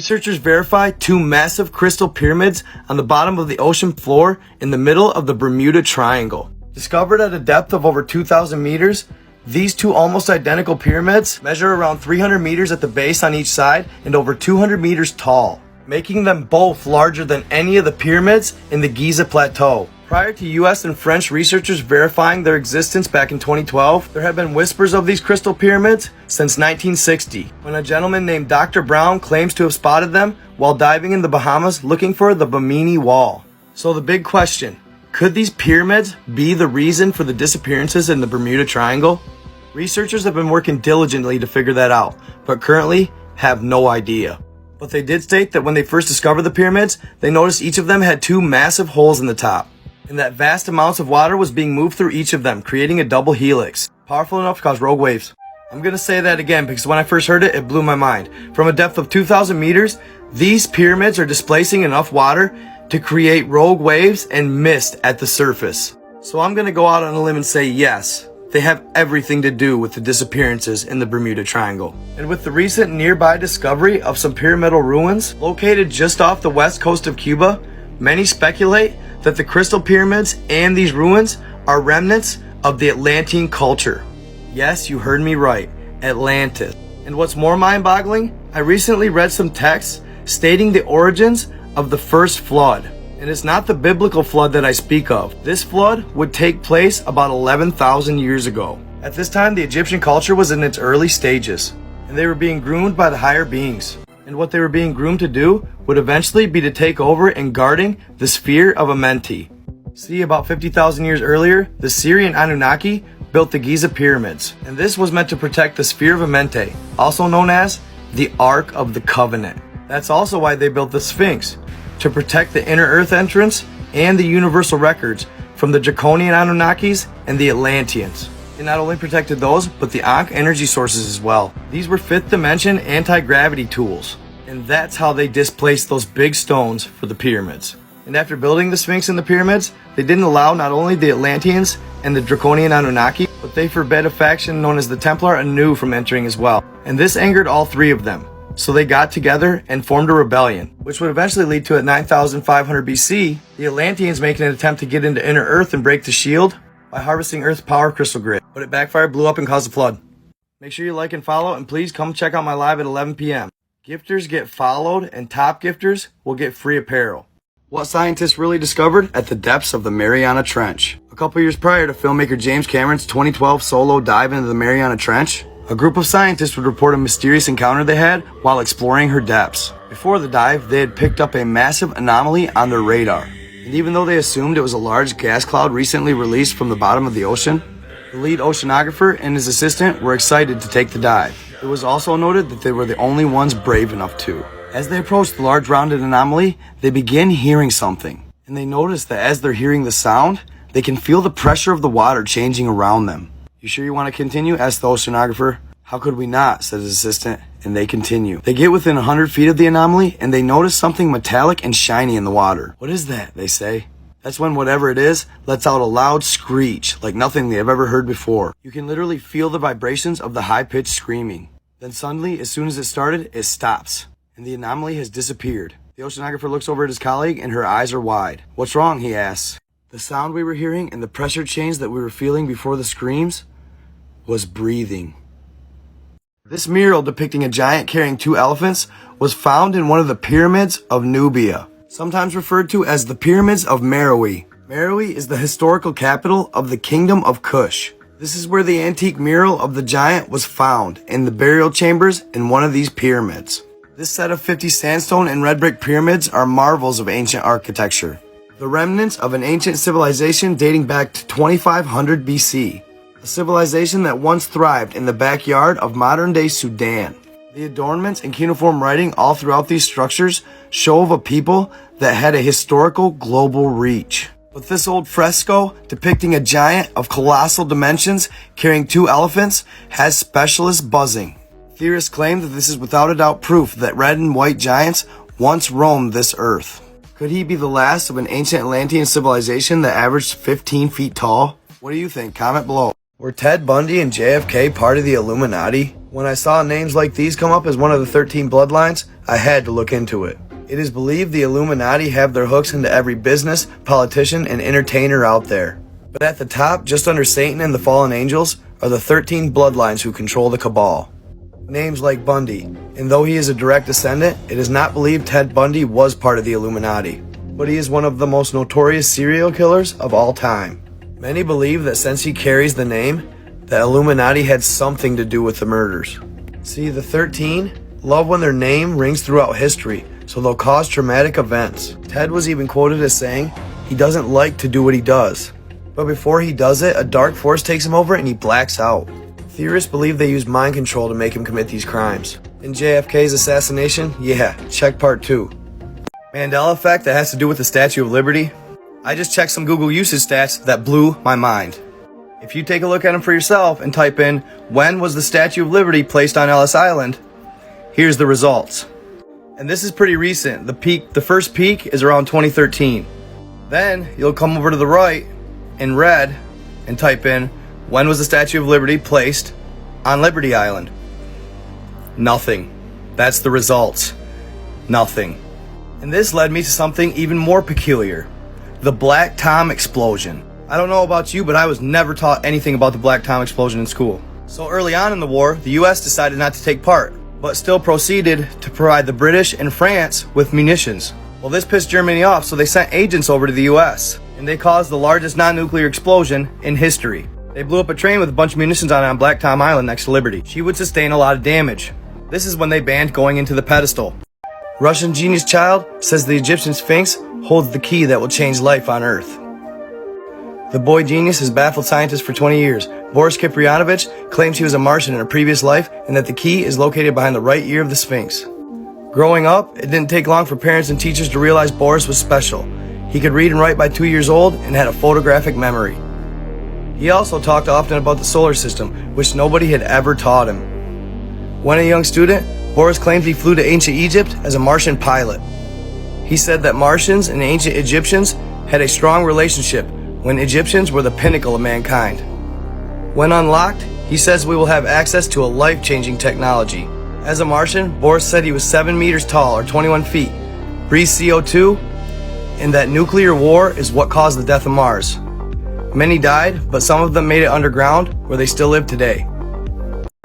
Researchers verify two massive crystal pyramids on the bottom of the ocean floor in the middle of the Bermuda Triangle. Discovered at a depth of over 2,000 meters, these two almost identical pyramids measure around 300 meters at the base on each side and over 200 meters tall, making them both larger than any of the pyramids in the Giza Plateau. Prior to US and French researchers verifying their existence back in 2012, there have been whispers of these crystal pyramids since 1960, when a gentleman named Dr. Brown claims to have spotted them while diving in the Bahamas looking for the Bimini Wall. So the big question, could these pyramids be the reason for the disappearances in the Bermuda Triangle? Researchers have been working diligently to figure that out, but currently have no idea. But they did state that when they first discovered the pyramids, they noticed each of them had two massive holes in the top, and that vast amounts of water was being moved through each of them, creating a double helix, powerful enough to cause rogue waves. I'm gonna say that again because when I first heard it, it blew my mind. From a depth of 2,000 meters, these pyramids are displacing enough water to create rogue waves and mist at the surface. So I'm gonna go out on a limb and say yes, they have everything to do with the disappearances in the Bermuda Triangle. And with the recent nearby discovery of some pyramidal ruins located just off the west coast of Cuba, many speculate that the crystal pyramids and these ruins are remnants of the Atlantean culture. Yes, you heard me right, Atlantis. And what's more mind-boggling, I recently read some texts stating the origins of the first flood. And it's not the biblical flood that I speak of. This flood would take place about 11,000 years ago. At this time, the Egyptian culture was in its early stages, and they were being groomed by the higher beings. And what they were being groomed to do would eventually be to take over and guarding the sphere of Amenti. See, about 50,000 years earlier, the Syrian Anunnaki built the Giza pyramids, and this was meant to protect the sphere of Amenti, also known as the Ark of the Covenant. That's also why they built the Sphinx, to protect the inner earth entrance and the universal records from the Draconian Anunnakis and the Atlanteans. It not only protected those, but the Ankh energy sources as well. These were 5th dimension anti-gravity tools, and that's how they displaced those big stones for the pyramids. And after building the Sphinx and the pyramids, they didn't allow not only the Atlanteans and the Draconian Anunnaki, but they forbade a faction known as the Templar anew from entering as well. And this angered all three of them. So they got together and formed a rebellion, which would eventually lead to at 9,500 BC, the Atlanteans making an attempt to get into inner Earth and break the shield by harvesting Earth's power crystal grid. But it backfired, blew up, and caused a flood. Make sure you like and follow, and please come check out my live at 11 p.m. Gifters get followed, and top gifters will get free apparel. What scientists really discovered at the depths of the Mariana Trench. A couple years prior to filmmaker James Cameron's 2012 solo dive into the Mariana Trench, a group of scientists would report a mysterious encounter they had while exploring her depths. Before the dive, they had picked up a massive anomaly on their radar. And even though they assumed it was a large gas cloud recently released from the bottom of the ocean, the lead oceanographer and his assistant were excited to take the dive. It was also noted that they were the only ones brave enough to. As they approached the large rounded anomaly, they begin hearing something. And they notice that as they're hearing the sound, they can feel the pressure of the water changing around them. "You sure you want to continue?" asked the oceanographer. "How could we not?" said his assistant, and they continue. They get within 100 feet of the anomaly, and they notice something metallic and shiny in the water. "What is that?" they say. That's when whatever it is lets out a loud screech, like nothing they have ever heard before. You can literally feel the vibrations of the high-pitched screaming. Then suddenly, as soon as it started, it stops, and the anomaly has disappeared. The oceanographer looks over at his colleague, and her eyes are wide. "What's wrong?" he asks. "The sound we were hearing and the pressure change that we were feeling before the screams was breathing." This mural depicting a giant carrying two elephants was found in one of the pyramids of Nubia, sometimes referred to as the Pyramids of Meroe. Meroe is the historical capital of the Kingdom of Kush. This is where the antique mural of the giant was found, in the burial chambers in one of these pyramids. This set of 50 sandstone and red brick pyramids are marvels of ancient architecture, the remnants of an ancient civilization dating back to 2500 BC. A civilization that once thrived in the backyard of modern-day Sudan. The adornments and cuneiform writing all throughout these structures show of a people that had a historical global reach. But this old fresco depicting a giant of colossal dimensions carrying two elephants has specialists buzzing. Theorists claim that this is without a doubt proof that red and white giants once roamed this earth. Could he be the last of an ancient Atlantean civilization that averaged 15 feet tall? What do you think? Comment below. Were Ted Bundy and JFK part of the Illuminati? When I saw names like these come up as one of the 13 bloodlines, I had to look into it. It is believed the Illuminati have their hooks into every business, politician, and entertainer out there. But at the top, just under Satan and the fallen angels, are the 13 bloodlines who control the cabal. Names like Bundy, and though he is a direct descendant, it is not believed Ted Bundy was part of the Illuminati. But he is one of the most notorious serial killers of all time. Many believe that since he carries the name, the Illuminati had something to do with the murders. See, the 13 love when their name rings throughout history, so they'll cause traumatic events. Ted was even quoted as saying, he doesn't like to do what he does. But before he does it, a dark force takes him over and he blacks out. Theorists believe they used mind control to make him commit these crimes. In JFK's assassination, yeah, check part 2. Mandela effect that has to do with the Statue of Liberty? I just checked some Google usage stats that blew my mind. If you take a look at them for yourself and type in, when was the Statue of Liberty placed on Ellis Island? Here's the results. And this is pretty recent. The first peak is around 2013. Then you'll come over to the right in red and type in, when was the Statue of Liberty placed on Liberty Island? Nothing. That's the results. Nothing. And this led me to something even more peculiar. The Black Tom explosion. I don't know about you, but I was never taught anything about the Black Tom explosion in school. So early on in the war, the US decided not to take part, but still proceeded to provide the British and France with munitions. Well, this pissed Germany off, so they sent agents over to the US, and they caused the largest non-nuclear explosion in history. They blew up a train with a bunch of munitions on Black Tom Island next to Liberty. She would sustain a lot of damage. This is when they banned going into the pedestal. Russian genius child says the Egyptian Sphinx holds the key that will change life on Earth. The boy genius has baffled scientists for 20 years. Boris Kiprianovich claims he was a Martian in a previous life and that the key is located behind the right ear of the Sphinx. Growing up, it didn't take long for parents and teachers to realize Boris was special. He could read and write by 2 years old and had a photographic memory. He also talked often about the solar system, which nobody had ever taught him. When a young student, Boris claimed he flew to ancient Egypt as a Martian pilot. He said that Martians and ancient Egyptians had a strong relationship when Egyptians were the pinnacle of mankind. When unlocked, he says we will have access to a life-changing technology. As a Martian, Boris said he was 7 meters tall or 21 feet, breathed CO2, and that nuclear war is what caused the death of Mars. Many died, but some of them made it underground where they still live today.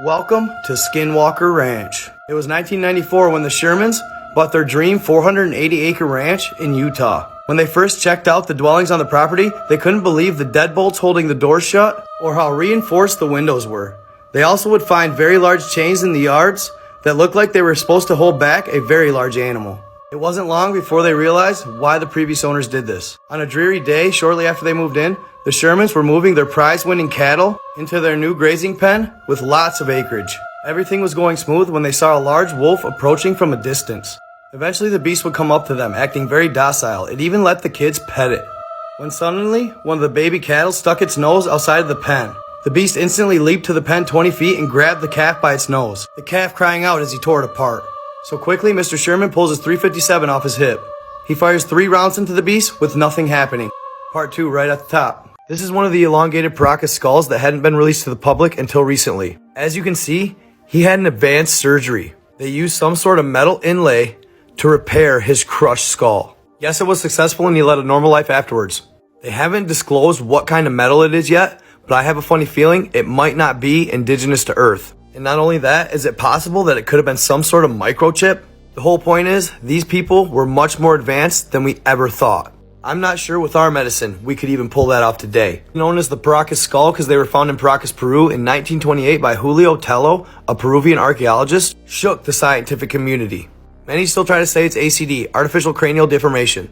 Welcome to Skinwalker Ranch. It was 1994 when the Shermans bought their dream 480-acre ranch in Utah. When they first checked out the dwellings on the property, they couldn't believe the deadbolts holding the doors shut or how reinforced the windows were. They also would find very large chains in the yards that looked like they were supposed to hold back a very large animal. It wasn't long before they realized why the previous owners did this. On a dreary day shortly after they moved in, the Shermans were moving their prize-winning cattle into their new grazing pen with lots of acreage. Everything was going smooth when they saw a large wolf approaching from a distance. Eventually the beast would come up to them, acting very docile. It even let the kids pet it. When suddenly, one of the baby cattle stuck its nose outside of the pen. The beast instantly leaped to the pen 20 feet and grabbed the calf by its nose, the calf crying out as he tore it apart. So quickly, Mr. Sherman pulls his .357 off his hip. He fires 3 rounds into the beast with nothing happening. Part 2 right at the top. This is one of the elongated Paracas skulls that hadn't been released to the public until recently. As you can see, he had an advanced surgery. They used some sort of metal inlay to repair his crushed skull. Yes, it was successful and he led a normal life afterwards. They haven't disclosed what kind of metal it is yet, but I have a funny feeling it might not be indigenous to Earth. And not only that, is it possible that it could have been some sort of microchip? The whole point is, these people were much more advanced than we ever thought. I'm not sure with our medicine we could even pull that off today. Known as the Paracas skull because they were found in Paracas, Peru in 1928 by Julio Tello, a Peruvian archaeologist, shook the scientific community. Many still try to say it's ACD, artificial cranial deformation.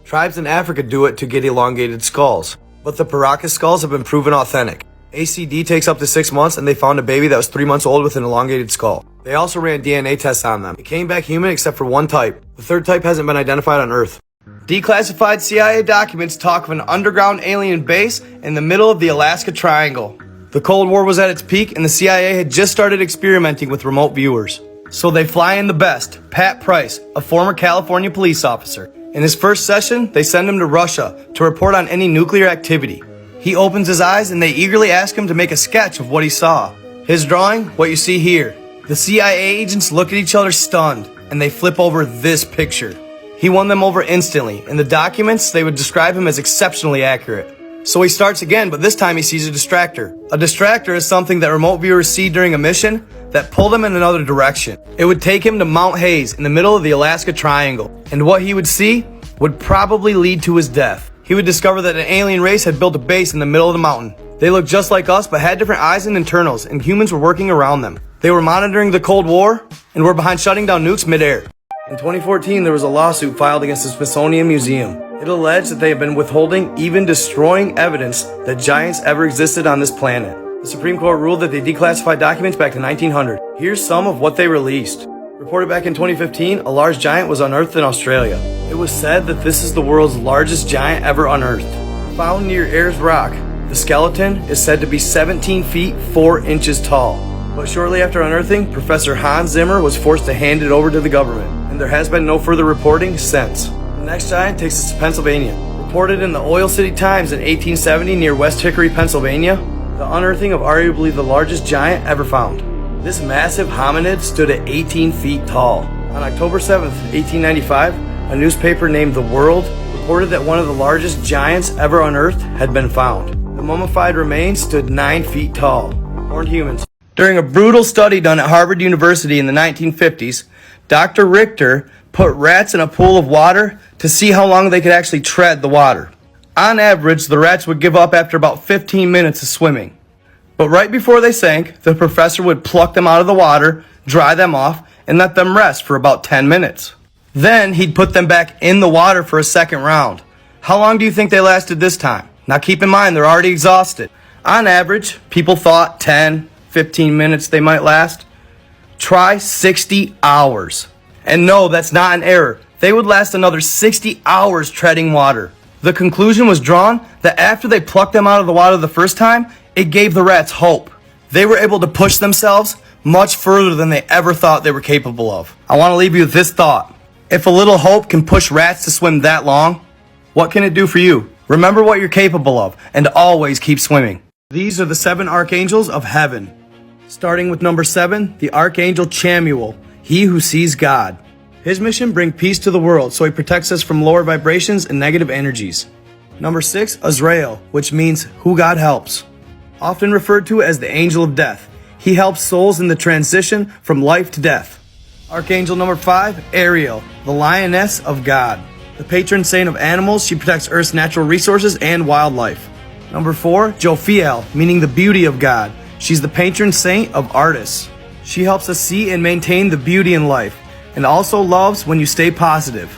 Tribes in Africa do it to get elongated skulls, but the Paracas skulls have been proven authentic. ACD takes up to 6 months and they found a baby that was 3 months old with an elongated skull. They also ran DNA tests on them. It came back human except for one type. The third type hasn't been identified on Earth. Declassified CIA documents talk of an underground alien base in the middle of the Alaska Triangle. The Cold War was at its peak and the CIA had just started experimenting with remote viewers. So they fly in the best, Pat Price, a former California police officer. In his first session, they send him to Russia to report on any nuclear activity. He opens his eyes and they eagerly ask him to make a sketch of what he saw. His drawing, what you see here. The CIA agents look at each other stunned, and they flip over this picture. He won them over instantly. In the documents, they would describe him as exceptionally accurate. So he starts again, but this time he sees a distractor. A distractor is something that remote viewers see during a mission that pull them in another direction. It would take him to Mount Hayes in the middle of the Alaska Triangle, and what he would see would probably lead to his death. He would discover that an alien race had built a base in the middle of the mountain. They looked just like us, but had different eyes and internals, and humans were working around them. They were monitoring the Cold War, and were behind shutting down nukes midair. In 2014, there was a lawsuit filed against the Smithsonian Museum. It alleged that they have been withholding, even destroying evidence that giants ever existed on this planet. The Supreme Court ruled that they declassified documents back to 1900. Here's some of what they released. Reported back in 2015, a large giant was unearthed in Australia. It was said that this is the world's largest giant ever unearthed. Found near Ayers Rock, the skeleton is said to be 17 feet 4 inches tall. But shortly after unearthing, Professor Hans Zimmer was forced to hand it over to the government, and there has been no further reporting since. The next giant takes us to Pennsylvania. Reported in the Oil City Times in 1870 near West Hickory, Pennsylvania, the unearthing of arguably the largest giant ever found. This massive hominid stood at 18 feet tall. On October 7th, 1895, a newspaper named The World reported that one of the largest giants ever unearthed had been found. The mummified remains stood 9 feet tall. Horned humans. During a brutal study done at Harvard University in the 1950s, Dr. Richter put rats in a pool of water to see how long they could actually tread the water. On average, the rats would give up after about 15 minutes of swimming. But right before they sank, the professor would pluck them out of the water, dry them off, and let them rest for about 10 minutes. Then he'd put them back in the water for a second round. How long do you think they lasted this time? Now keep in mind, they're already exhausted. On average, people thought 10, 15 minutes they might last. Try 60 hours. And no, that's not an error. They would last another 60 hours treading water. The conclusion was drawn that after they plucked them out of the water the first time, it gave the rats hope. They were able to push themselves much further than they ever thought they were capable of. I want to leave you with this thought. If a little hope can push rats to swim that long, what can it do for you? Remember what you're capable of, and always keep swimming. These are the 7 archangels of heaven. Starting with number 7, the Archangel Chamuel, he who sees God. His mission, bring peace to the world, so he protects us from lower vibrations and negative energies. Number 6, Azrael, which means who God helps. Often referred to as the angel of death. He helps souls in the transition from life to death. Archangel number 5, Ariel, the lioness of God. The patron saint of animals, she protects Earth's natural resources and wildlife. Number 4, Jophiel, meaning the beauty of God. She's the patron saint of artists. She helps us see and maintain the beauty in life, and also loves when you stay positive.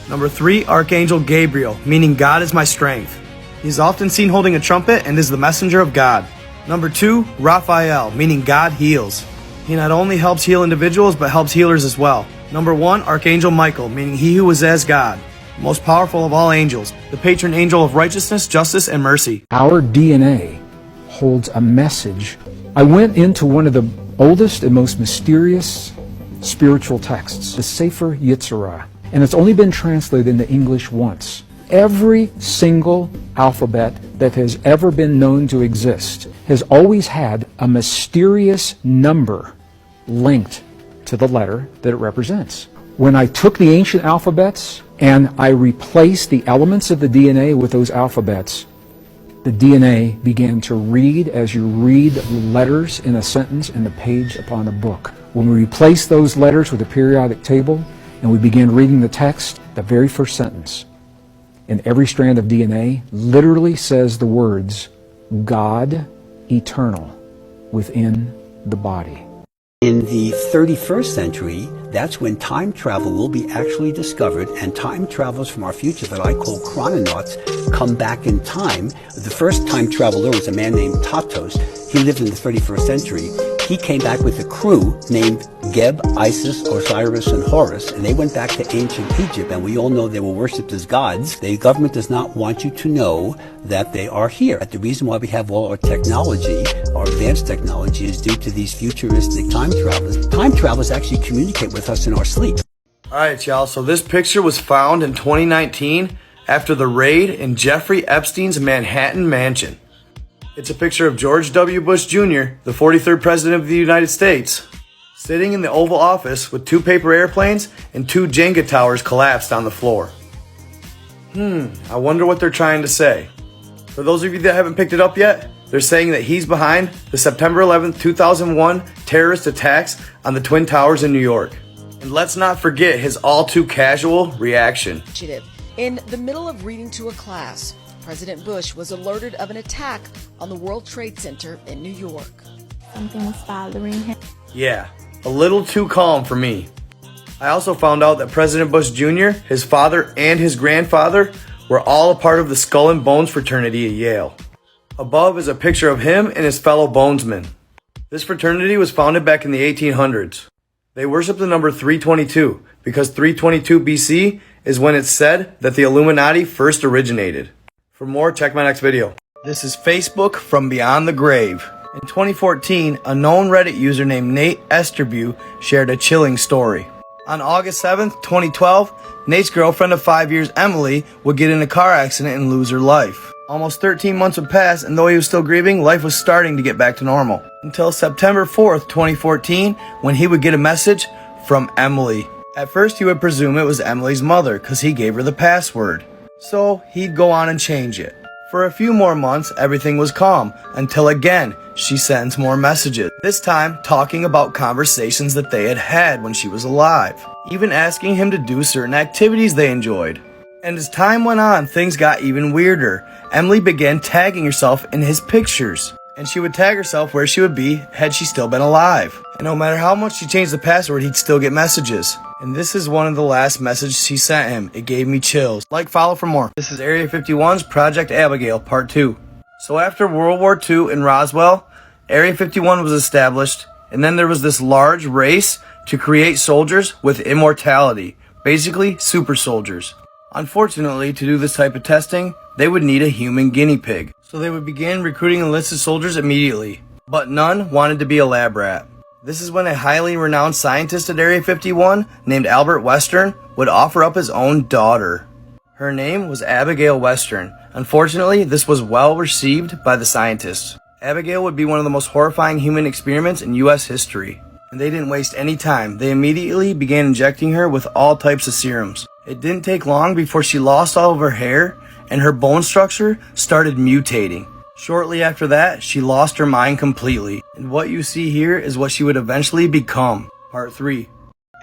Number 3, Archangel Gabriel, meaning God is my strength. He's often seen holding a trumpet and is the messenger of God. Number 2, Raphael, meaning God heals. He not only helps heal individuals, but helps healers as well. Number 1, Archangel Michael, meaning he who is as God. Most powerful of all angels, the patron angel of righteousness, justice, and mercy. Our DNA holds a message. I went into one of the oldest and most mysterious spiritual texts, the Sefer Yetzirah, and it's only been translated into English once. Every single alphabet that has ever been known to exist has always had a mysterious number linked to the letter that it represents. When I took the ancient alphabets and I replaced the elements of the DNA with those alphabets, the DNA began to read as you read letters in a sentence in a page upon a book. When we replaced those letters with a periodic table and we began reading the text, the very first sentence in every strand of DNA literally says the words, God eternal within the body. In the 31st century, that's when time travel will be actually discovered, and time travelers from our future that I call chrononauts come back in time. The first time traveler was a man named Tatos. He lived in the 31st century. He came back with a crew named Geb, Isis, Osiris, and Horus, and they went back to ancient Egypt, and we all know they were worshipped as gods. The government does not want you to know that they are here. The reason why we have all our technology, our advanced technology, is due to these futuristic time travelers. Time travelers actually communicate with us in our sleep. Alright y'all, so this picture was found in 2019 after the raid in Jeffrey Epstein's Manhattan mansion. It's a picture of George W. Bush Jr., the 43rd President of the United States, sitting in the Oval Office with 2 paper airplanes and 2 Jenga towers collapsed on the floor. I wonder what they're trying to say. For those of you that haven't picked it up yet, they're saying that he's behind the September 11th, 2001 terrorist attacks on the Twin Towers in New York. And let's not forget his all too casual reaction. In the middle of reading to a class, President Bush was alerted of an attack on the World Trade Center in New York. Something was bothering him. Yeah, a little too calm for me. I also found out that President Bush Jr., his father, and his grandfather were all a part of the Skull and Bones fraternity at Yale. Above is a picture of him and his fellow bonesmen. This fraternity was founded back in the 1800s. They worship the number 322 because 322 BC is when it's said that the Illuminati first originated. For more, check my next video. This is Facebook from Beyond the Grave. In 2014, a known Reddit user named Nate Esterbu shared a chilling story. On August 7th, 2012, Nate's girlfriend of 5 years, Emily, would get in a car accident and lose her life. Almost 13 months would pass, and though he was still grieving, life was starting to get back to normal. Until September 4th, 2014, when he would get a message from Emily. At first, he would presume it was Emily's mother, because he gave her the password. So, he'd go on and change it. For a few more months, everything was calm, until again, she sends more messages. This time, talking about conversations that they had had when she was alive. Even asking him to do certain activities they enjoyed. And as time went on, things got even weirder. Emily began tagging herself in his pictures. And she would tag herself where she would be had she still been alive. And no matter how much she changed the password, he'd still get messages. And this is one of the last messages she sent him. It gave me chills. Like, follow for more. This is Area 51's Project Abigail, Part 2. So after World War II in Roswell, Area 51 was established, and then there was this large race to create soldiers with immortality. Basically, super soldiers. Unfortunately, to do this type of testing, they would need a human guinea pig. So they would begin recruiting enlisted soldiers immediately. But none wanted to be a lab rat. This is when a highly renowned scientist at Area 51, named Albert Western, would offer up his own daughter. Her name was Abigail Western. Unfortunately, this was well received by the scientists. Abigail would be one of the most horrifying human experiments in US history. And they didn't waste any time. They immediately began injecting her with all types of serums. It didn't take long before she lost all of her hair and her bone structure started mutating. Shortly after that, she lost her mind completely. And what you see here is what she would eventually become. Part 3.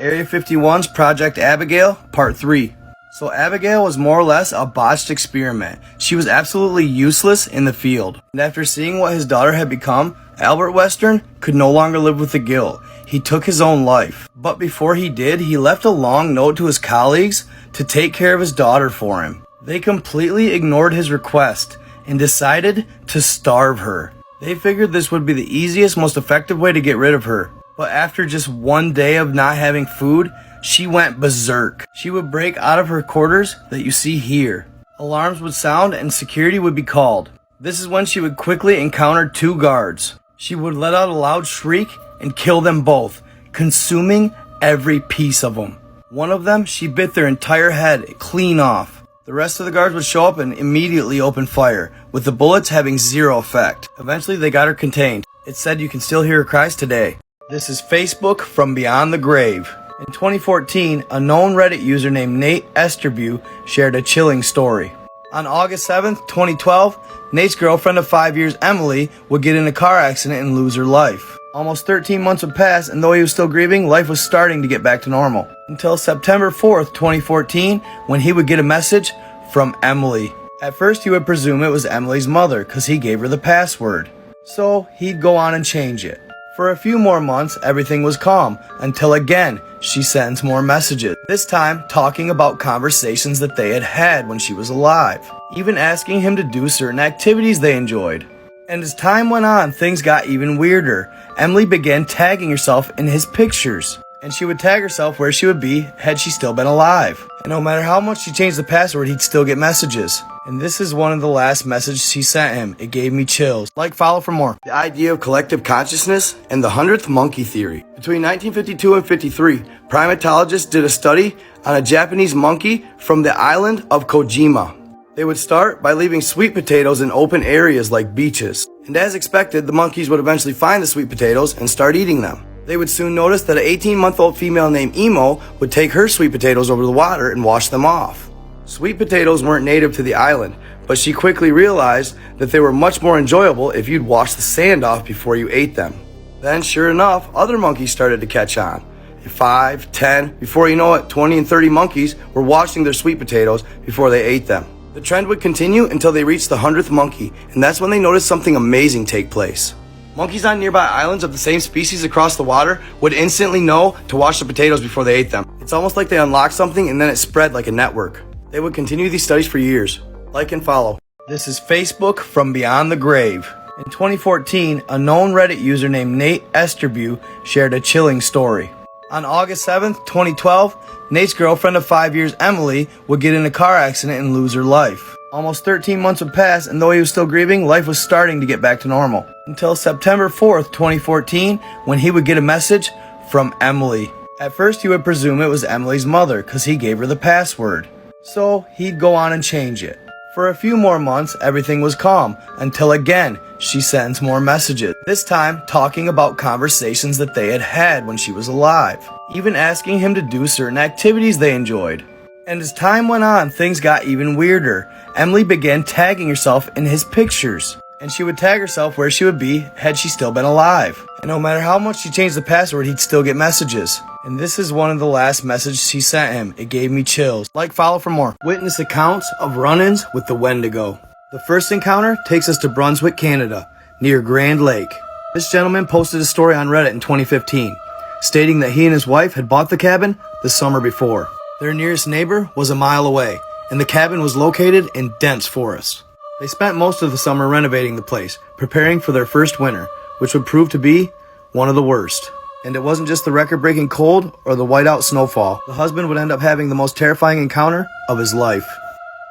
Area 51's Project Abigail, Part 3. So Abigail was more or less a botched experiment. She was absolutely useless in the field. And after seeing what his daughter had become, Albert Western could no longer live with the guilt. He took his own life. But before he did, he left a long note to his colleagues to take care of his daughter for him. They completely ignored his request and decided to starve her. They figured this would be the easiest, most effective way to get rid of her. But after just one day of not having food, she went berserk. She would break out of her quarters that you see here. Alarms would sound and security would be called. This is when she would quickly encounter 2 guards. She would let out a loud shriek and kill them both, consuming every piece of them. One of them, she bit their entire head clean off. The rest of the guards would show up and immediately open fire, with the bullets having zero effect. Eventually, they got her contained. It's said you can still hear her cries today. This is Facebook from Beyond the Grave. In 2014, a known Reddit user named Nate Esterbu shared a chilling story. On August 7th, 2012, Nate's girlfriend of 5 years, Emily, would get in a car accident and lose her life. Almost 13 months would pass, and though he was still grieving, life was starting to get back to normal. Until September 4th, 2014, when he would get a message from Emily. At first, he would presume it was Emily's mother, because he gave her the password. So, he'd go on and change it. For a few more months, everything was calm, until again, she sends more messages. This time, talking about conversations that they had had when she was alive. Even asking him to do certain activities they enjoyed. And as time went on, things got even weirder. Emily began tagging herself in his pictures. And she would tag herself where she would be had she still been alive. And no matter how much she changed the password, he'd still get messages. And this is one of the last messages she sent him. It gave me chills. Like, follow for more. The idea of collective consciousness and the 100th monkey theory. Between 1952 and 53, primatologists did a study on a Japanese monkey from the island of Kojima. They would start by leaving sweet potatoes in open areas like beaches. And as expected, the monkeys would eventually find the sweet potatoes and start eating them. They would soon notice that an 18-month-old female named Emo would take her sweet potatoes over the water and wash them off. Sweet potatoes weren't native to the island, but she quickly realized that they were much more enjoyable if you'd wash the sand off before you ate them. Then, sure enough, other monkeys started to catch on. 5, 10, before you know it, 20 and 30 monkeys were washing their sweet potatoes before they ate them. The trend would continue until they reached the 100th monkey, and that's when they noticed something amazing take place. Monkeys on nearby islands of the same species across the water would instantly know to wash the potatoes before they ate them. It's almost like they unlocked something and then it spread like a network. They would continue these studies for years. Like and follow. This is Facebook from Beyond the Grave. In 2014, a known Reddit user named Nate Esterbu shared a chilling story. On August 7th, 2012, Nate's girlfriend of 5 years, Emily, would get in a car accident and lose her life. Almost 13 months would pass, and though he was still grieving, life was starting to get back to normal. Until September 4th, 2014, when he would get a message from Emily. At first, he would presume it was Emily's mother, because he gave her the password. So, he'd go on and change it. For a few more months, everything was calm, until again, she sends more messages. This time, talking about conversations that they had had when she was alive. Even asking him to do certain activities they enjoyed. And as time went on, things got even weirder. Emily began tagging herself in his pictures. And she would tag herself where she would be had she still been alive. And no matter how much she changed the password, he'd still get messages. And this is one of the last messages she sent him. It gave me chills. Like, follow for more. Witness accounts of run-ins with the Wendigo. The first encounter takes us to Brunswick, Canada, near Grand Lake. This gentleman posted a story on Reddit in 2015, stating that he and his wife had bought the cabin the summer before. Their nearest neighbor was a mile away, and the cabin was located in dense forest. They spent most of the summer renovating the place, preparing for their first winter, which would prove to be one of the worst. And it wasn't just the record-breaking cold or the whiteout snowfall. The husband would end up having the most terrifying encounter of his life.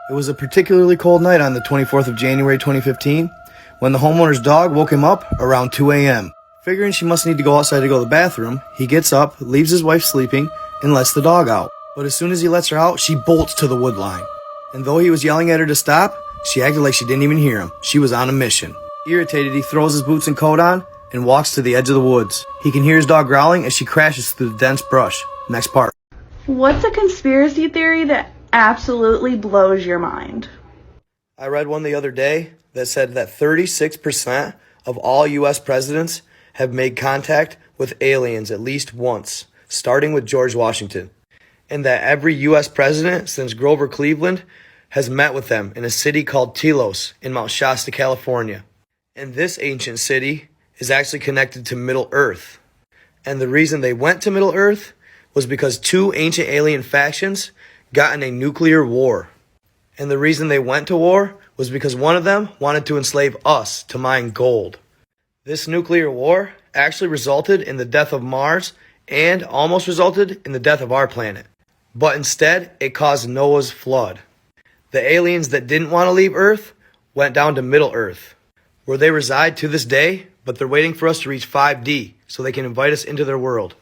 It was a particularly cold night on the 24th of January 2015, when the homeowner's dog woke him up around 2 a.m. Figuring she must need to go outside to go to the bathroom, he gets up, leaves his wife sleeping, and lets the dog out. But as soon as he lets her out, she bolts to the wood line. And though he was yelling at her to stop, she acted like she didn't even hear him. She was on a mission. Irritated, he throws his boots and coat on and walks to the edge of the woods. He can hear his dog growling as she crashes through the dense brush. Next part. What's a conspiracy theory that absolutely blows your mind? I read one the other day that said that 36% of all U.S. presidents have made contact with aliens at least once, starting with George Washington. And that every U.S. president since Grover Cleveland has met with them in a city called Telos in Mount Shasta, California. And this ancient city is actually connected to Middle Earth. And the reason they went to Middle Earth was because two ancient alien factions got in a nuclear war. And the reason they went to war was because one of them wanted to enslave us to mine gold. This nuclear war actually resulted in the death of Mars and almost resulted in the death of our planet. But instead, it caused Noah's flood. The aliens that didn't want to leave Earth went down to Middle Earth, where they reside to this day, but they're waiting for us to reach 5D so they can invite us into their world.